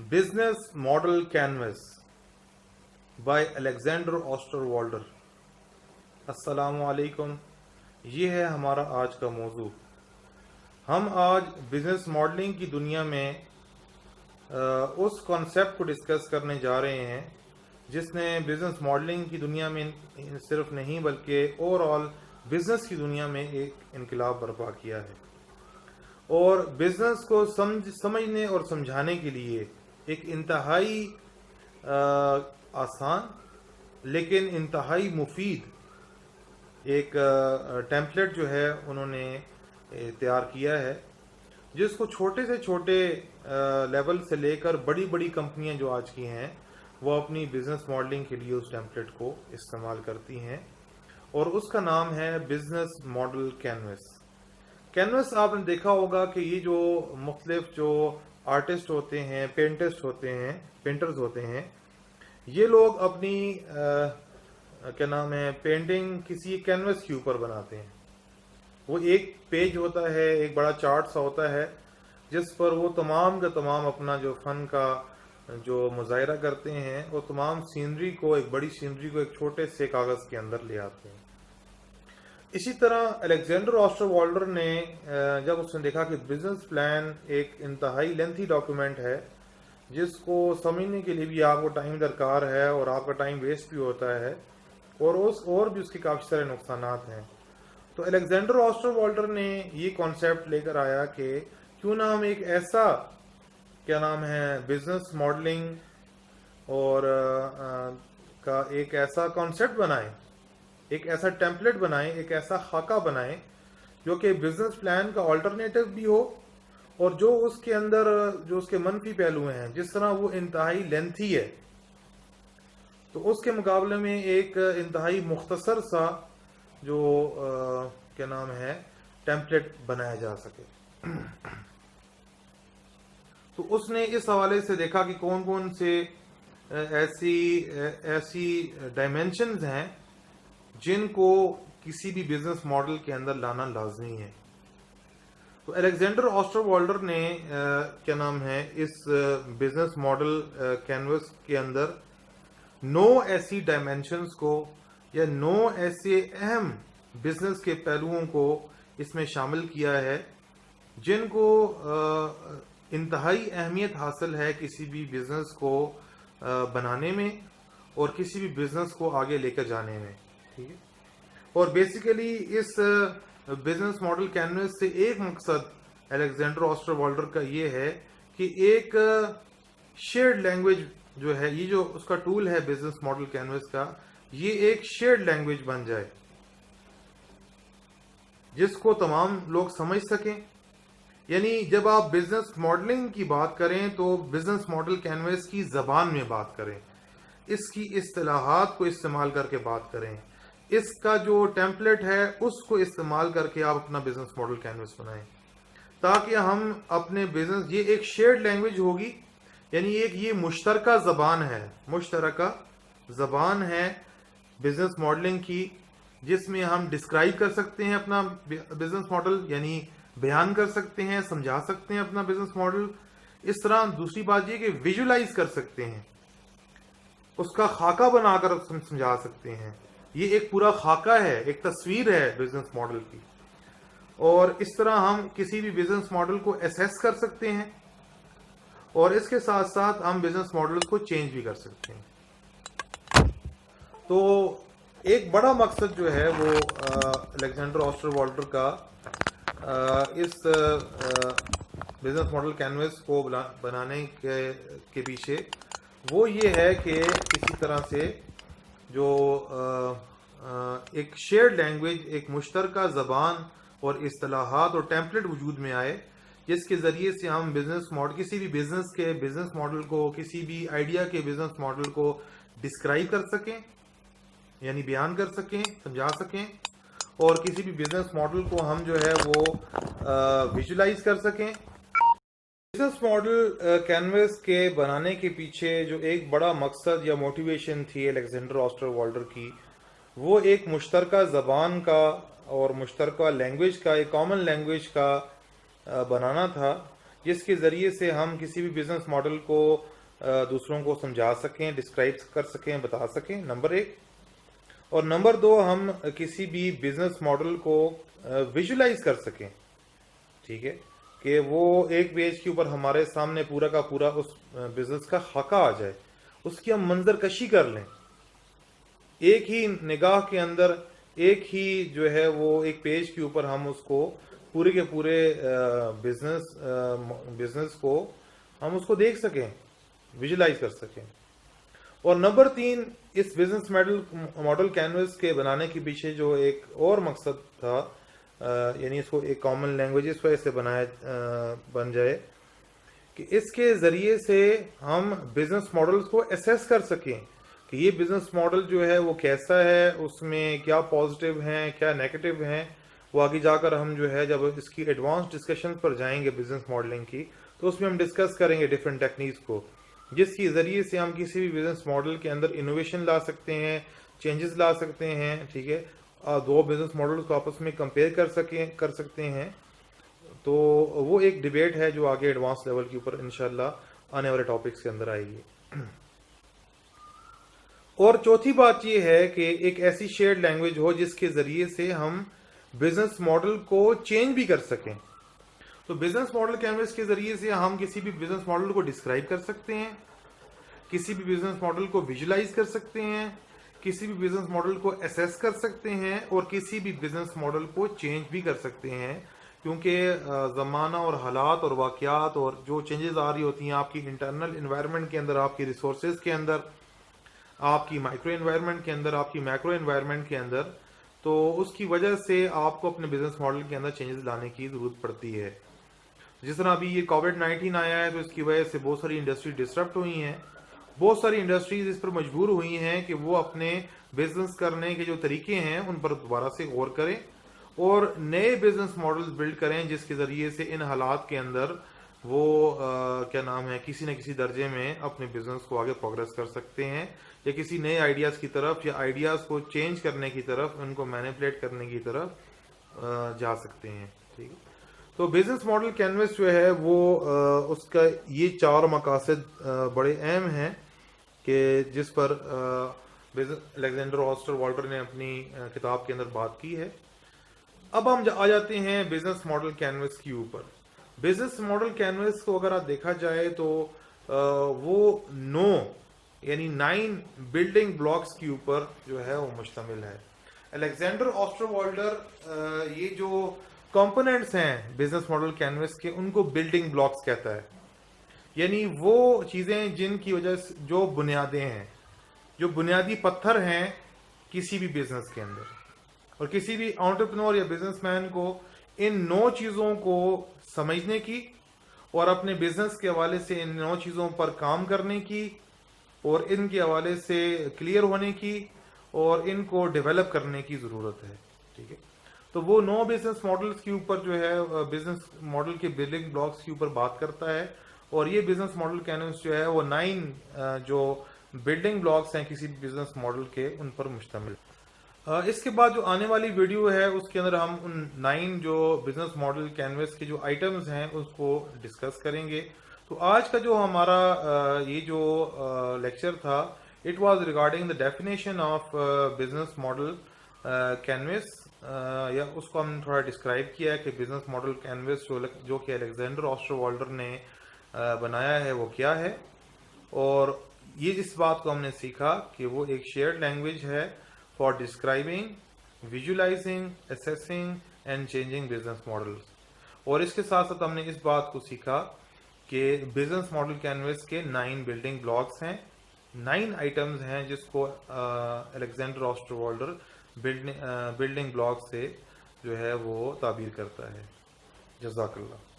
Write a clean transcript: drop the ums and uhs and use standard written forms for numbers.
Business model canvas by Alexander Osterwalder. السلام علیکم، یہ ہے ہمارا آج کا موضوع۔ ہم آج بزنس ماڈلنگ کی دنیا میں اس کانسیپٹ کو ڈسکس کرنے جا رہے ہیں جس نے بزنس ماڈلنگ کی دنیا میں صرف نہیں بلکہ اوور آل بزنس کی دنیا میں ایک انقلاب برپا کیا ہے، اور بزنس کو سمجھنے اور سمجھانے کے لیے ایک انتہائی آسان لیکن انتہائی مفید ایک ٹیمپلیٹ جو ہے انہوں نے تیار کیا ہے، جس کو چھوٹے سے چھوٹے لیول سے لے کر بڑی بڑی کمپنیاں جو آج کی ہیں وہ اپنی بزنس ماڈلنگ کے لیے اس ٹیمپلیٹ کو استعمال کرتی ہیں، اور اس کا نام ہے بزنس ماڈل کینوس۔ کینوس آپ نے دیکھا ہوگا کہ یہ جو مختلف جو آرٹسٹ ہوتے ہیں، پینٹرز ہوتے ہیں، یہ لوگ اپنی پینٹنگ کسی کینوس کے اوپر بناتے ہیں۔ وہ ایک پیج ہوتا ہے، ایک بڑا چارٹ سا ہوتا ہے جس پر وہ تمام کا تمام اپنا جو فن کا جو مظاہرہ کرتے ہیں، وہ تمام سینری کو، ایک بڑی سینری کو ایک چھوٹے سے کاغذ کے اندر لے آتے ہیں۔ اسی طرح الیگزینڈر آسٹروالڈر نے جب اس نے دیکھا کہ بزنس پلان ایک انتہائی لینتھی ڈاکیومنٹ ہے جس کو سمجھنے کے لیے بھی آپ کو ٹائم درکار ہے اور آپ کا ٹائم ویسٹ بھی ہوتا ہے، اور بھی اس کے کافی سارے نقصانات ہیں، تو الیگزینڈر آسٹروالڈر نے یہ کانسیپٹ لے کر آیا کہ کیوں نہ ہم ایک ایسا بزنس ماڈلنگ اور کا ایک ایسا کانسیپٹ بنائیں، ایک ایسا ٹیمپلیٹ بنائیں، ایک ایسا خاکہ بنائیں جو کہ بزنس پلان کا آلٹرنیٹو بھی ہو، اور جو اس کے اندر جو اس کے منفی پہلو ہیں، جس طرح وہ انتہائی لینتھی ہے تو اس کے مقابلے میں ایک انتہائی مختصر سا جو ٹیمپلیٹ بنایا جا سکے۔ تو اس نے اس حوالے سے دیکھا کہ کون کون سے ایسی ڈائمینشنز ہیں جن کو کسی بھی بزنس ماڈل کے اندر لانا لازمی ہے۔ تو الیگزینڈر آسٹروالڈر نے اس بزنس ماڈل کینوس کے اندر 9 ایسی ڈائمینشنز کو یا 9 ایسے اہم بزنس کے پہلوؤں کو اس میں شامل کیا ہے جن کو انتہائی اہمیت حاصل ہے کسی بھی بزنس کو بنانے میں اور کسی بھی بزنس کو آگے لے کر جانے میں، ٹھیک ہے۔ اور بیسیکلی اس بزنس ماڈل کینوس سے ایک مقصد الیگزینڈر آسٹروالڈر کا یہ ہے کہ ایک شیئرڈ لینگویج جو ہے، یہ جو اس کا ٹول ہے بزنس ماڈل کینوس کا، یہ ایک شیئرڈ لینگویج بن جائے جس کو تمام لوگ سمجھ سکیں۔ یعنی جب آپ بزنس ماڈلنگ کی بات کریں تو بزنس ماڈل کینوس کی زبان میں بات کریں، اس کی اصطلاحات کو استعمال کر کے بات کریں، اس کا جو ٹیمپلیٹ ہے اس کو استعمال کر کے آپ اپنا بزنس ماڈل کینوس بنائیں، تاکہ ہم اپنے بزنس، یہ ایک شیئرڈ لینگویج ہوگی، یعنی یہ مشترکہ زبان ہے بزنس ماڈلنگ کی، جس میں ہم ڈسکرائب کر سکتے ہیں اپنا بزنس ماڈل، یعنی بیان کر سکتے ہیں، سمجھا سکتے ہیں اپنا بزنس ماڈل۔ اس طرح دوسری بات یہ کہ ویژولائز کر سکتے ہیں، اس کا خاکہ بنا کر سمجھا سکتے ہیں۔ یہ ایک پورا خاکہ ہے، ایک تصویر ہے بزنس ماڈل کی، اور اس طرح ہم کسی بھی بزنس ماڈل کو ایسیس کر سکتے ہیں، اور اس کے ساتھ ساتھ ہم بزنس ماڈل کو چینج بھی کر سکتے ہیں۔ تو ایک بڑا مقصد جو ہے وہ الیگزینڈر آسٹروالڈر کا اس بزنس ماڈل کینوس کو بنانے کے پیچھے وہ یہ ہے کہ کسی طرح سے جو ایک شیئرڈ لینگویج، ایک مشترکہ زبان اور اصطلاحات اور ٹیمپلیٹ وجود میں آئے، جس کے ذریعے سے ہم کسی بھی بزنس کے بزنس ماڈل کو، کسی بھی آئیڈیا کے بزنس ماڈل کو ڈسکرائب کر سکیں، یعنی بیان کر سکیں، سمجھا سکیں، اور کسی بھی بزنس ماڈل کو ہم جو ہے وہ ویژولائز کر سکیں۔ بزنس ماڈل کینوس کے بنانے کے پیچھے جو ایک بڑا مقصد یا موٹیویشن تھی الیگزینڈر آسٹروالڈر کی، وہ ایک مشترکہ زبان کا اور مشترکہ لینگویج کا، ایک کامن لینگویج کا بنانا تھا، جس کے ذریعے سے ہم کسی بھی بزنس ماڈل کو دوسروں کو سمجھا سکیں، ڈسکرائب کر سکیں، بتا سکیں، نمبر 1. اور نمبر 2 ہم کسی بھی بزنس ماڈل کو ویژولائز کر سکیں، ٹھیک ہے، کہ وہ ایک پیج کے اوپر ہمارے سامنے پورا کا پورا اس بزنس کا خاکہ آ جائے، اس کی ہم منظر کشی کر لیں، ایک ہی نگاہ کے اندر، ایک ہی جو ہے وہ ایک پیج کے اوپر ہم اس کو پورے کے پورے بزنس کو ہم اس کو دیکھ سکیں، ویژولائز کر سکیں. اور نمبر 3 اس بزنس ماڈل کینوس کے بنانے کے پیچھے جو ایک اور مقصد تھا، یعنی اس کو ایک کامن لینگویج اس وجہ سے بن جائے کہ اس کے ذریعے سے ہم بزنس ماڈلز کو اسیس کر سکیں کہ یہ بزنس ماڈل جو ہے وہ کیسا ہے، اس میں کیا پازیٹیو ہیں، کیا نیگیٹو ہیں. وہ آگے جا کر ہم جو ہے جب اس کی ایڈوانس ڈسکشن پر جائیں گے بزنس ماڈلنگ کی، تو اس میں ہم ڈسکس کریں گے ڈفرینٹ ٹیکنیکس کو، جس کے ذریعے سے ہم کسی بھی بزنس ماڈل کے اندر انوویشن لا سکتے ہیں، چینجز لا سکتے ہیں، ٹھیک ہے، دو بزنس ماڈلز کو آپس میں کمپیئر کر سکتے ہیں. تو وہ ایک ڈیبیٹ ہے جو آگے ایڈوانس لیول کے اوپر انشاءاللہ آنے والے ٹاپکس کے اندر آئے گی. اور چوتھی بات یہ ہے کہ ایک ایسی شیئرڈ لینگویج ہو جس کے ذریعے سے ہم بزنس ماڈل کو چینج بھی کر سکیں. تو بزنس ماڈل کینوس کے ذریعے سے ہم کسی بھی بزنس ماڈل کو ڈسکرائب کر سکتے ہیں، کسی بھی بزنس ماڈل کو ویژولائز کر سکتے ہیں، کسی بھی بزنس ماڈل کو اسیس کر سکتے ہیں، اور کسی بھی بزنس ماڈل کو چینج بھی کر سکتے ہیں، کیونکہ زمانہ اور حالات اور واقعات اور جو چینجز آ رہی ہوتی ہیں آپ کی انٹرنل انوائرمنٹ کے اندر، آپ کی ریسورسز کے اندر، آپ کی مائکرو انوائرمنٹ کے اندر، آپ کی میکرو انوائرمنٹ کے اندر، تو اس کی وجہ سے آپ کو اپنے بزنس ماڈل کے اندر چینجز لانے کی ضرورت پڑتی ہے. جس طرح ابھی یہ کووڈ-19 آیا ہے تو اس کی وجہ سے بہت ساری انڈسٹری ڈسرپٹ ہوئی ہیں، بہت ساری انڈسٹریز اس پر مجبور ہوئی ہیں کہ وہ اپنے بزنس کرنے کے جو طریقے ہیں ان پر دوبارہ سے غور کریں اور نئے بزنس ماڈلز بلڈ کریں، جس کے ذریعے سے ان حالات کے اندر وہ کسی نہ کسی درجے میں اپنے بزنس کو آگے پروگریس کر سکتے ہیں، یا کسی نئے آئیڈیاز کی طرف، یا آئیڈیاز کو چینج کرنے کی طرف، ان کو مینیپولیٹ کرنے کی طرف جا سکتے ہیں. ٹھیک ہے، تو بزنس ماڈل کینوس جو ہے وہ اس کا یہ 4 مقاصد بڑے اہم ہیں کہ جس پر الیگزینڈر آسٹر والڈر نے اپنی کتاب کے اندر بات کی ہے. اب ہم آ جاتے ہیں بزنس ماڈل کینوس کے اوپر. بزنس ماڈل کینوس کو اگر آپ دیکھا جائے تو وہ 9 بلڈنگ بلاکس کے اوپر جو ہے وہ مشتمل ہے. الیگزینڈر آسٹر والڈر یہ جو کمپوننٹس ہیں بزنس ماڈل کینوس کے، ان کو بلڈنگ بلاکس کہتا ہے، یعنی وہ چیزیں جن کی وجہ سے جو بنیادیں ہیں، جو بنیادی پتھر ہیں کسی بھی بزنس کے اندر. اور کسی بھی انٹرپرینور یا بزنس مین کو ان 9 چیزوں کو سمجھنے کی اور اپنے بزنس کے حوالے سے ان 9 چیزوں پر کام کرنے کی اور ان کے حوالے سے کلیئر ہونے کی اور ان کو ڈیولپ کرنے کی ضرورت ہے. ٹھیک ہے، تو وہ 9 بزنس ماڈلز کے اوپر جو ہے بزنس ماڈل کے بلڈنگ بلاکس کے اوپر بات کرتا ہے. اور یہ بزنس ماڈل کینوس جو ہے وہ 9 جو بلڈنگ بلاکس ہیں کسی بھی بزنس ماڈل کے، ان پر مشتمل. اس کے بعد جو آنے والی ویڈیو ہے اس کے اندر ہم ان 9 جو بزنس ماڈل کینوس کے جو آئٹمز ہیں اس کو ڈسکس کریں گے. تو آج کا جو ہمارا یہ جو لیکچر تھا، it was regarding the definition of business model canvas, یا اس کو ہم نے تھوڑا ڈسکرائب کیا ہے کہ بزنس ماڈل کینوس جو کہ الیگزینڈر آسٹر والڈر نے بنایا ہے وہ کیا ہے. اور یہ اس بات کو ہم نے سیکھا کہ وہ ایک شیئرڈ لینگویج ہے for describing, visualizing, assessing and changing business models. اور اس کے ساتھ ساتھ ہم نے اس بات کو سیکھا کہ بزنس ماڈل کینوس کے 9 بلڈنگ بلاکس ہیں، 9 آئٹمز ہیں جس کو الیگزینڈر آسٹر والڈر بلڈنگ بلاک سے جو ہے وہ تعبیر کرتا ہے. جزاک اللہ.